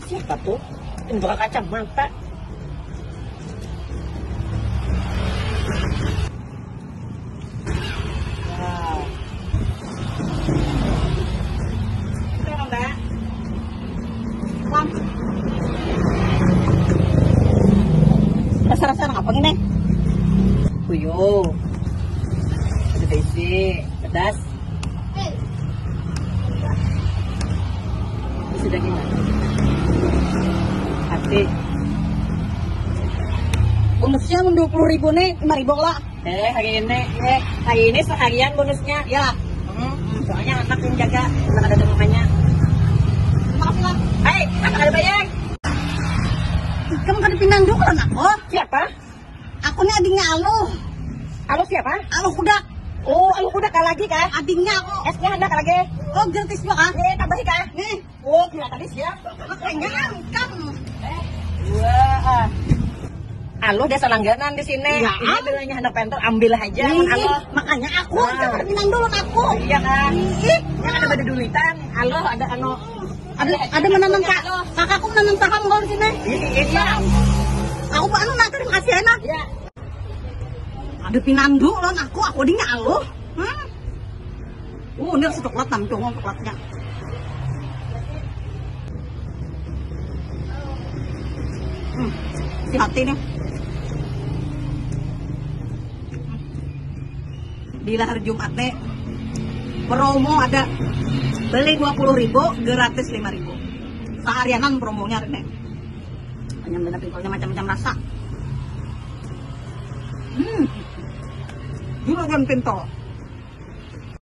Siapa tuh? Indra kacamata. Wow. Itu apa, Mbak? Lam. Rasa-rasa apa ini? Puyuh. Ada basic, pedas. Isi daging nggak? Hati. Bonusnya 20.000 nih, 5.000 lah. Hari ini seharian bonusnya. Ya. Soalnya anak yang jaga, anak ada mamanya. Terima kasih lah. Hei, anak ada bayang. Kamu kan dipinang dulu kan aku? Siapa? Aku nih adiknya Aluh. Halo siapa? Aluh kuda. Oh, alu udah kah lagi kah? Adiknya aku. Esnya ada kah lagi? Oh, gratis juga kan? Nih, tambahin kah? Nih. Oh, kira tadi siap. Makanya kan. Wah. Alo desa langganan di sini. Iya. Ini bilangnya anak pentor, ambil aja. Ih, makanya aku jangan pinang dulu aku. Iya kan? Ih, Yang ada pada dulitan. Alo ada ada menanam kakakku menanam saham kalau di sini. Iya. Aku pak anu nak terima kasih enak. Iya. Ada pinandu lon aku adiknya Aluh. Ini harus coklat tampil coklatnya. Hati nih. Di hari Jumat nih promo ada beli 20.000 gratis 5.000. Seharianan promonya nih. Hanya benar pingkolnya macam-macam rasa. Juga kan pinto.